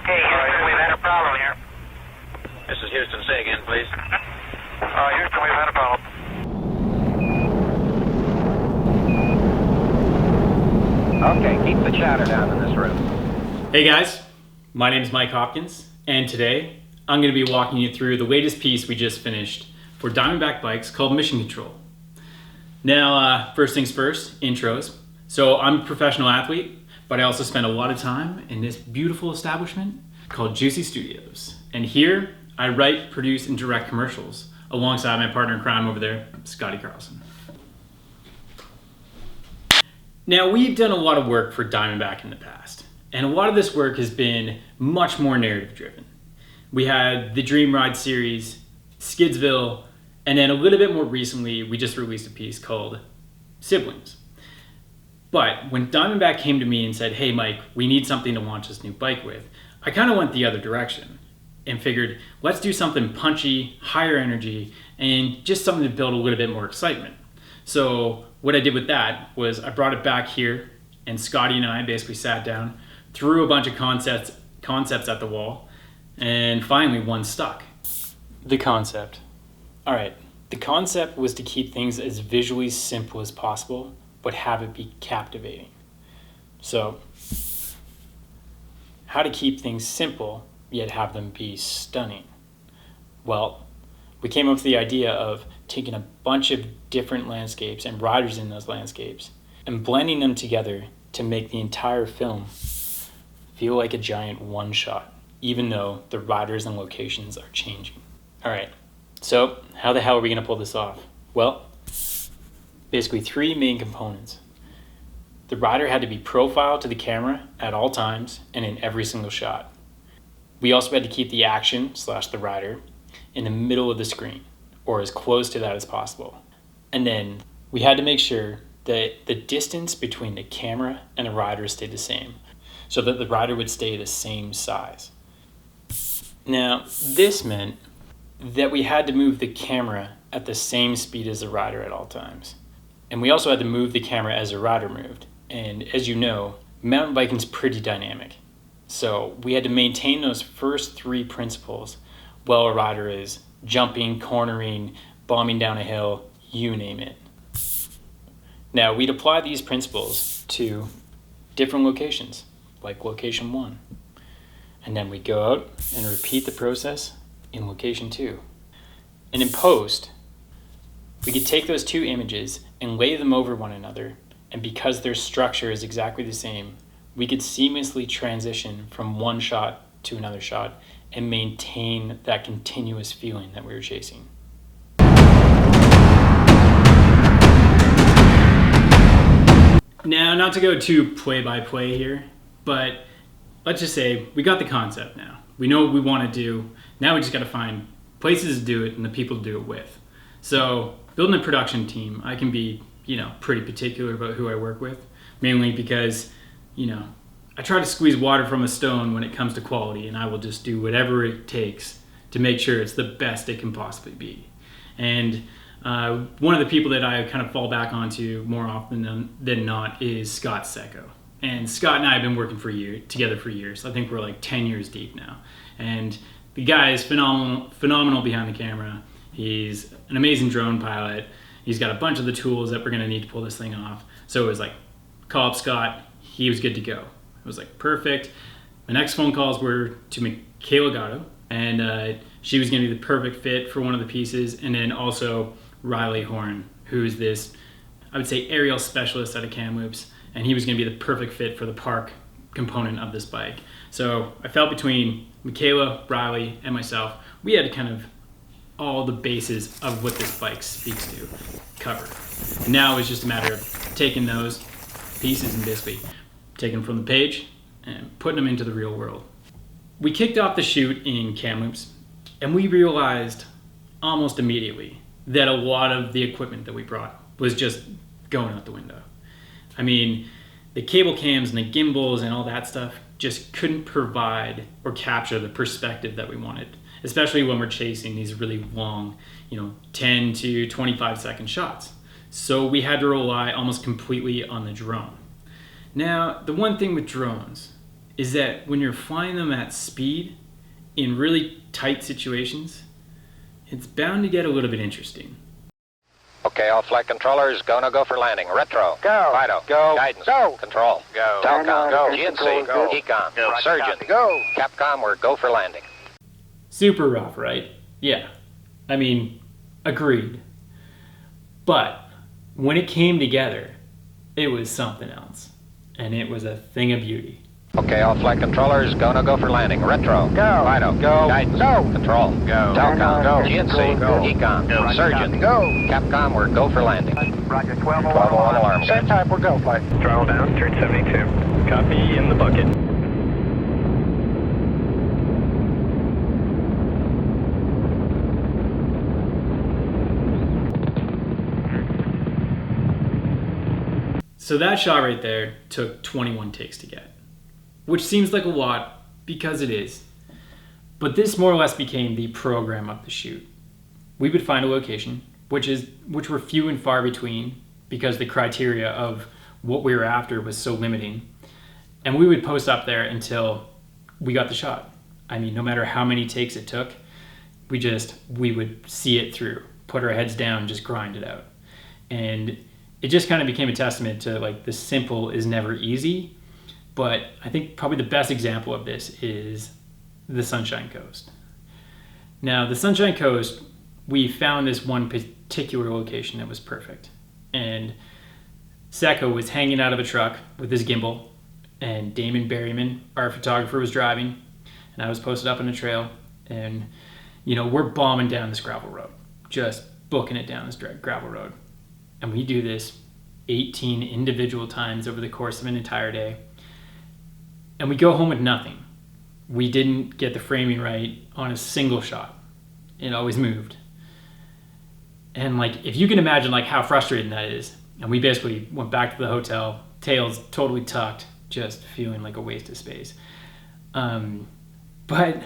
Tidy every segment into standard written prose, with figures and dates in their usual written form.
Okay, Houston, we've had a problem here. This is Houston. Say again, please. Houston, we've had a problem. Okay, keep the chatter down in this room. Hey guys, my name is Mike Hopkins, and today I'm going to be walking you through the latest piece we just finished for Diamondback bikes called Mission Control. Now, first things first, intros. So I'm a professional athlete, but I also spend a lot of time in this beautiful establishment called Juicy Studios. And here I write, produce, and direct commercials alongside my partner in crime over there, Scotty Carlson. Now, we've done a lot of work for Diamondback in the past, and a lot of this work has been much more narrative driven. We had the Dream Ride series, Skidsville, and then a little bit more recently, we just released a piece called Siblings. But when Diamondback came to me and said, hey Mike, we need something to launch this new bike with, I kind of went the other direction and figured, let's do something punchy, higher energy, and just something to build a little bit more excitement. So what I did with that was I brought it back here, and Scotty and I basically sat down, threw a bunch of concepts at the wall, and finally one stuck. The concept. All right, the concept was to keep things as visually simple as possible, but have it be captivating. So, how to keep things simple, yet have them be stunning? Well, we came up with the idea of taking a bunch of different landscapes and riders in those landscapes and blending them together to make the entire film feel like a giant one-shot, even though the riders and locations are changing. All right, so how the hell are we gonna pull this off? Well, basically three main components. The rider had to be profiled to the camera at all times and in every single shot. We also had to keep the action / the rider in the middle of the screen, or as close to that as possible. And then we had to make sure that the distance between the camera and the rider stayed the same, so that the rider would stay the same size. Now, this meant that we had to move the camera at the same speed as the rider at all times. And we also had to move the camera as the rider moved. And as you know, mountain biking is pretty dynamic. So we had to maintain those first three principles while a rider is jumping, cornering, bombing down a hill, you name it. Now, we'd apply these principles to different locations, like location 1. And then we'd go out and repeat the process in location 2. And in post, we could take those two images and lay them over one another, and because their structure is exactly the same, we could seamlessly transition from one shot to another shot and maintain that continuous feeling that we were chasing. Now, not to go too play-by-play here, but let's just say we got the concept now. We know what we want to do. Now we just got to find places to do it and the people to do it with. So building a production team, I can be, pretty particular about who I work with, mainly because, I try to squeeze water from a stone when it comes to quality, and I will just do whatever it takes to make sure it's the best it can possibly be. And one of the people that I kind of fall back onto more often than not is Scott Secco. And Scott and I have been working together for years. I think we're like 10 years deep now. And the guy is phenomenal behind the camera. He's an amazing drone pilot. He's got a bunch of the tools that we're gonna need to pull this thing off. So it was like, call up Scott, he was good to go. It was like perfect. The next phone calls were to Michaela Gatto, and she was gonna be the perfect fit for one of the pieces. And then also Riley Horn, who's this, I would say, aerial specialist out of Kamloops, and he was gonna be the perfect fit for the park component of this bike. So I felt between Michaela, Riley, and myself, we had kind of all the bases of what this bike speaks to covered. And now it's just a matter of taking those pieces and basically taking them from the page and putting them into the real world. We kicked off the shoot in Kamloops, and we realized almost immediately that a lot of the equipment that we brought was just going out the window. I mean, the cable cams and the gimbals and all that stuff just couldn't provide or capture the perspective that we wanted, especially when we're chasing these really long, 10 to 25 second shots. So we had to rely almost completely on the drone. Now, the one thing with drones is that when you're flying them at speed in really tight situations, it's bound to get a little bit interesting. Okay, all flight controllers, go for landing. Retro. Go. Fido. Go. Guidance. Go. Control. Go. Telcom. Go. GNC. Go. Econ. Go. Surgeon. Go. Capcom, we're go for landing. Super rough, right? Yeah. I mean, agreed. But when it came together, it was something else. And it was a thing of beauty. Okay, all flight controllers, go for landing. Retro. Go. Fido. Go. Guidance. Go. Control. Go. Telcom. Go. GNC. Go. Econ. Go. Surgeon. Go. Capcom, we're go for landing. Roger, 12 alarm. Same time, we're go, flight. Throttle down, turn 72. Copy, in the bucket. So that shot right there took 21 takes to get, which seems like a lot because it is. But this more or less became the program of the shoot. We would find a location, which were few and far between because the criteria of what we were after was so limiting. And we would post up there until we got the shot. I mean, no matter how many takes it took, we would see it through, put our heads down, just grind it out. And it just kind of became a testament to like the simple is never easy. But I think probably the best example of this is the Sunshine Coast. Now, the Sunshine Coast, we found this one particular location that was perfect. And Seko was hanging out of a truck with his gimbal, and Damon Berryman, our photographer, was driving, and I was posted up on a trail, and we're bombing down this gravel road, just booking it down this gravel road. And we do this 18 individual times over the course of an entire day. And we go home with nothing. We didn't get the framing right on a single shot. It always moved. And if you can imagine how frustrating that is. And we basically went back to the hotel, tails totally tucked, just feeling like a waste of space. But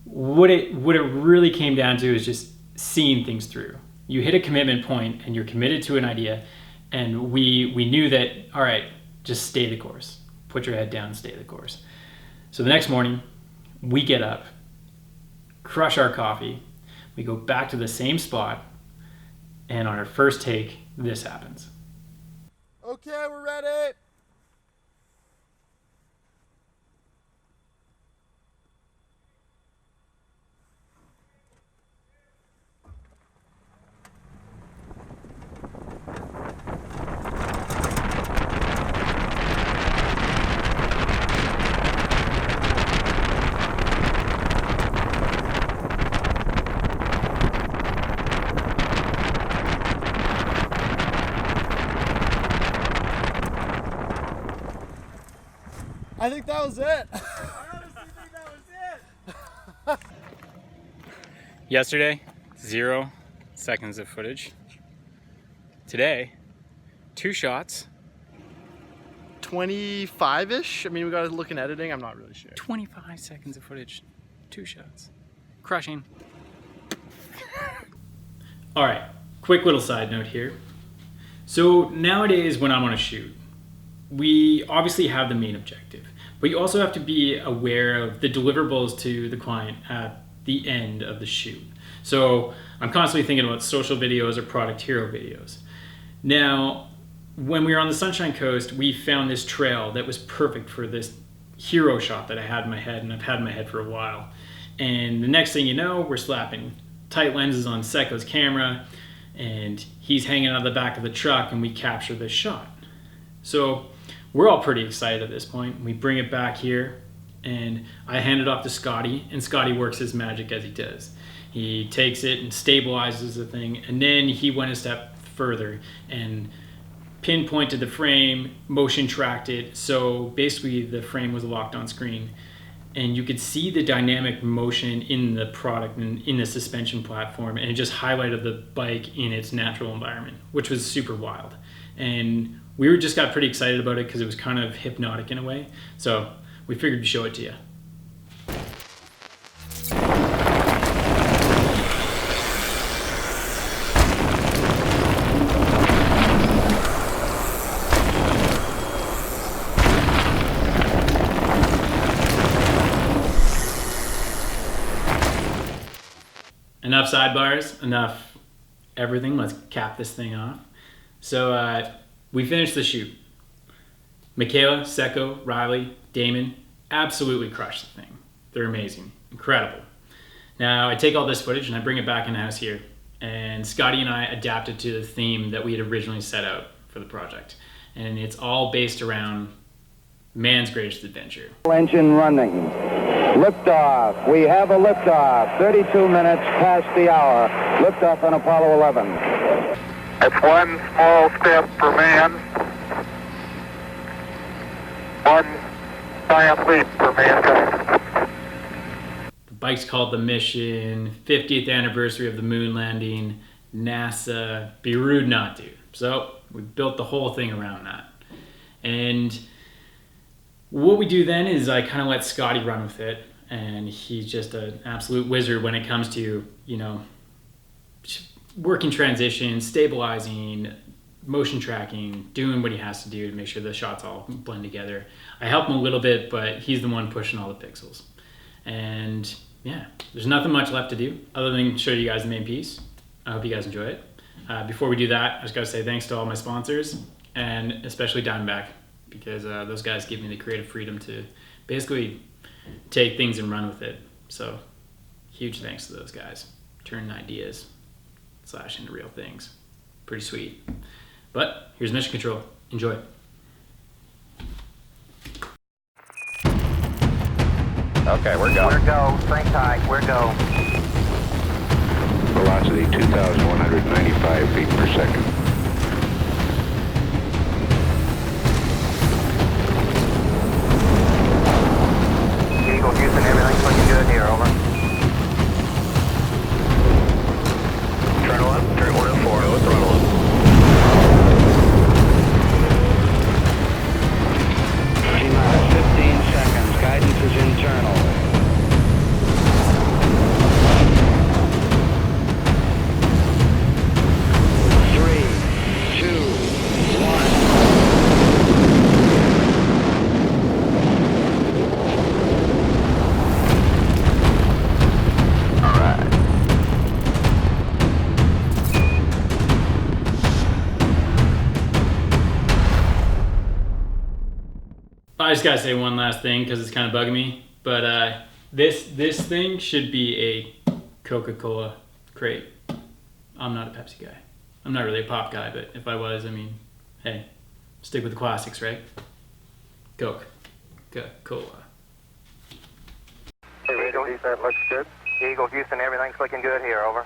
what it really came down to is just seeing things through. You hit a commitment point and you're committed to an idea, and we knew that, all right, just stay the course. Put your head down, stay the course. So the next morning, we get up, crush our coffee, we go back to the same spot, and on our first take, this happens. Okay, we're ready. I think that was it. I honestly think that was it. Yesterday, 0 seconds of footage. Today, 2 shots. 25-ish? I mean, we gotta look in editing, I'm not really sure. 25 seconds of footage, 2 shots. Crushing. All right, quick little side note here. So nowadays when I'm on a shoot, we obviously have the main objective, but you also have to be aware of the deliverables to the client at the end of the shoot. So I'm constantly thinking about social videos or product hero videos. Now, when we were on the Sunshine Coast, we found this trail that was perfect for this hero shot that I had in my head, and I've had in my head for a while. And the next thing you know, we're slapping tight lenses on Seko's camera, and he's hanging out of the back of the truck, and we capture this shot. So we're all pretty excited at this point. We bring it back here, and I hand it off to Scotty, and Scotty works his magic as he does. He takes it and stabilizes the thing, and then he went a step further and pinpointed the frame, motion tracked it, so basically the frame was locked on screen. And you could see the dynamic motion in the product and in the suspension platform, and it just highlighted the bike in its natural environment, which was super wild. And we just got pretty excited about it because it was kind of hypnotic in a way. So we figured we'd show it to you. enough sidebars, enough everything. Let's cap this thing off. So we finished the shoot. Michaela, Secco, Riley, Damon absolutely crushed the thing. They're amazing, incredible. Now I take all this footage and I bring it back in the house here. And Scotty and I adapted to the theme that we had originally set out for the project. And it's all based around man's greatest adventure. Engine running. Liftoff. We have a liftoff. 32 minutes past the hour. Liftoff on Apollo 11. It's one small step for man, one giant leap for mankind. The bike's called The Mission, 50th anniversary of the moon landing, NASA, be rude not to. So we built the whole thing around that. And what we do then is I kind of let Scotty run with it, and he's just an absolute wizard when it comes to, you know, working transition, stabilizing, motion tracking, doing what he has to do to make sure the shots all blend together. I help him a little bit, but he's the one pushing all the pixels. And yeah, there's nothing much left to do other than show you guys the main piece. I hope you guys enjoy it. Before we do that, I just gotta say thanks to all my sponsors, and especially Diamondback, because those guys give me the creative freedom to basically take things and run with it. So huge thanks to those guys. Turning ideas / into real things. Pretty sweet. But here's Mission Control. Enjoy. Okay, we're go. We're go. Think tight. We're go. Velocity 2,195 feet per second. Eagle, Houston, everything's looking good here. Over. Turn 104. Go throttle up. T-minus 15 seconds. Guidance is internal. I just gotta say one last thing because it's kind of bugging me, but this thing should be a Coca-Cola crate. I'm not a Pepsi guy. I'm not really a pop guy, but if I was, I mean, hey, stick with the classics, right? Coca-Cola. Eagle, that looks good. Eagle, Houston, everything's looking good here. Over.